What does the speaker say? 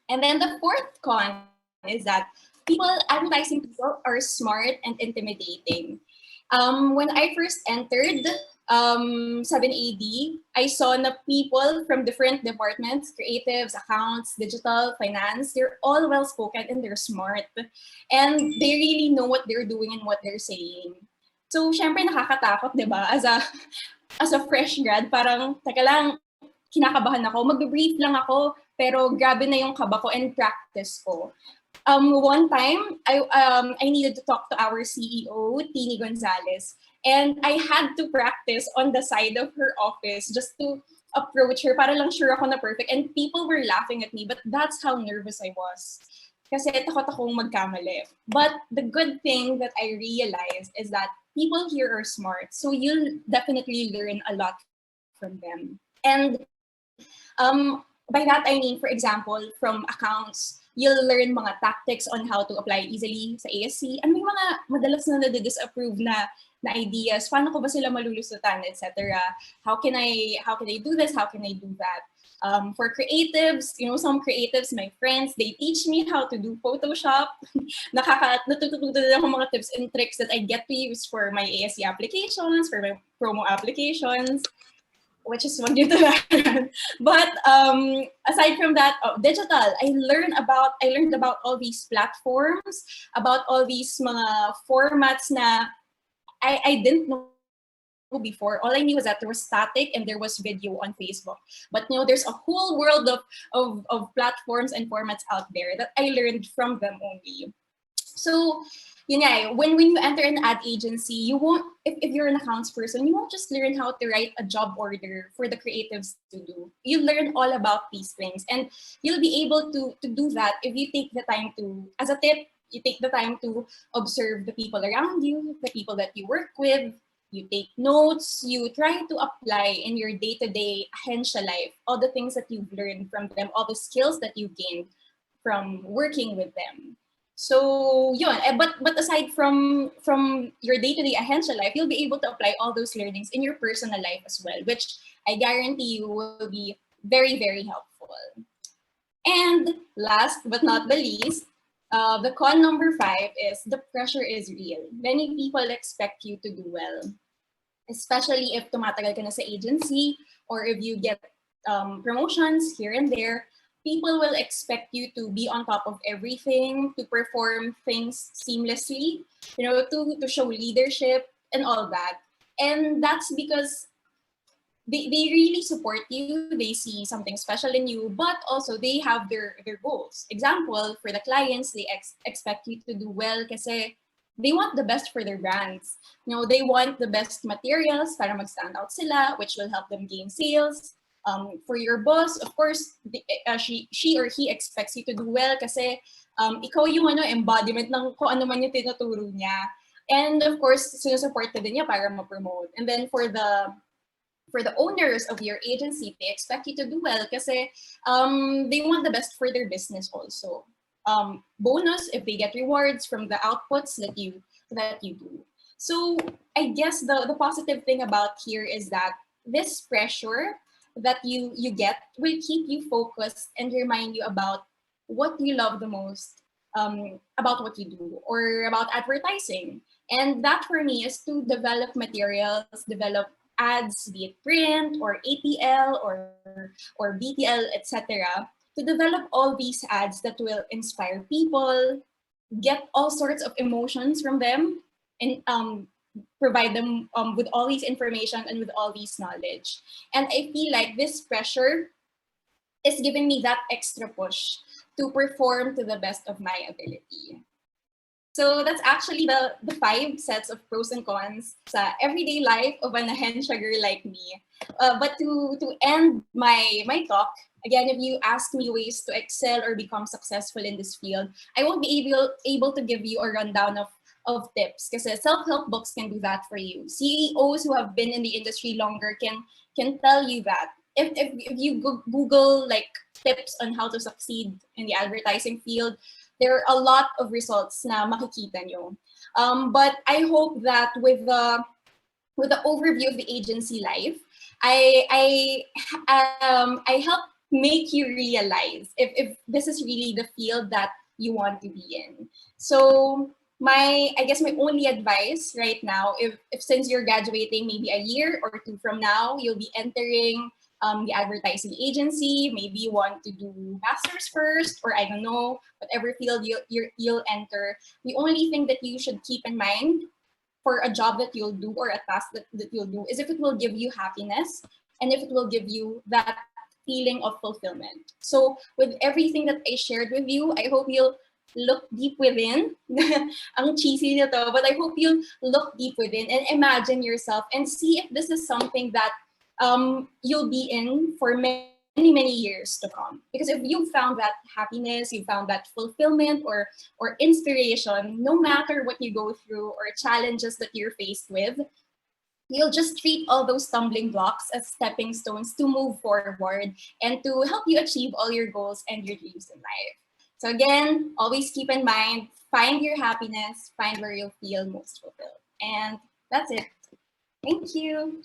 And then the fourth con is that advertising people are smart and intimidating. When I first entered 7AD, I saw na people from different departments, creatives, accounts, digital, finance, they're all well-spoken and they're smart. And they really know what they're doing and what they're saying. So, syempre nakakatakot, di ba? As a fresh grad, parang, teka lang, kinakabahan ako, mag-brief lang ako, pero grabe na yung kaba ko and practice ko. One time, I needed to talk to our CEO, Tini Gonzalez, and I had to practice on the side of her office just to approach her para lang sure ako na perfect. And people were laughing at me, but that's how nervous I was. Kasi takot akong magkamali. But the good thing that I realized is that people here are smart, so you'll definitely learn a lot from them. And by that I mean, for example, from accounts, you'll learn mga tactics on how to apply easily sa ASC. And may mga madalas na disapprove na ideas. Paano ko ba sila malulusutan, etc. How can I do this? How can I do that? For creatives, some creatives, my friends, they teach me how to do Photoshop. Natututo din ako mga tips and tricks that I get to use for my ASC applications, for my promo applications, which is wag yun to learn. But aside from that, digital, I learned about all these platforms, about all these mga formats na I didn't know before. All I knew was that there was static and there was video on Facebook. But there's a whole world of platforms and formats out there that I learned from them only. So, when you enter an ad agency, you won't, if you're an accounts person, you won't just learn how to write a job order for the creatives to do. You learn all about these things, and you'll be able to do that if you take the time to, as a tip, you take the time to observe the people around you, the people that you work with. You take notes, you try to apply in your day-to-day ahensya life, all the things that you've learned from them, all the skills that you've gained from working with them. So, yun. But aside from your day-to-day ahensya life, you'll be able to apply all those learnings in your personal life as well, which I guarantee you will be very, very helpful. And last but not the least, the con number 5 is the pressure is real. Many people expect you to do well, especially if tumatagal ka na sa agency or if you get promotions here and there. People will expect you to be on top of everything, to perform things seamlessly, to show leadership and all that. And that's because they really support you. They see something special in you, but also they have their goals. Example, for the clients, they expect you to do well kasi they want the best for their brands. They want the best materials para mag-stand out sila, which will help them gain sales. For your boss, of course, she or he expects you to do well kasi ikaw yung embodiment ng kung ano man yung tinuturo niya. And of course, sinusupport ka din niya para ma-promote. And then for the owners of your agency, they expect you to do well kasi they want the best for their business also. Bonus if they get rewards from the outputs that you do. So I guess the positive thing about here is that this pressure that you get will keep you focused and remind you about what you love the most about what you do or about advertising. And that for me is to develop materials, develop ads, be it print or ATL or BTL, etc., to develop all these ads that will inspire people, get all sorts of emotions from them, and provide them with all these information and with all these knowledge. And I feel like this pressure is giving me that extra push to perform to the best of my ability. So that's actually the 5 sets of pros and cons sa everyday life of an ahensya girl like me. But to end my talk, again, if you ask me ways to excel or become successful in this field, I won't be able to give you a rundown of tips because self-help books can do that for you. CEOs who have been in the industry longer can tell you that. If you Google like tips on how to succeed in the advertising field, there are a lot of results na makikita nyo. But I hope that with the overview of the agency life, I help make you realize if this is really the field that you want to be in. So I guess my only advice right now, if since you're graduating maybe a year or two from now, you'll be entering the advertising agency, maybe you want to do masters first, or I don't know, whatever field you'll enter. The only thing that you should keep in mind for a job that you'll do or a task that you'll do is if it will give you happiness and if it will give you that feeling of fulfillment. So with everything that I shared with you, I hope you'll look deep within. Ang cheesy nito, but I hope you'll look deep within and imagine yourself and see if this is something that you'll be in for many years to come. Because if you found that happiness, you found that fulfillment or inspiration, no matter what you go through or challenges that you're faced with, you'll just treat all those stumbling blocks as stepping stones to move forward and to help you achieve all your goals and your dreams in life. So again, always keep in mind, find your happiness, find where you'll feel most fulfilled. And that's it. Thank you.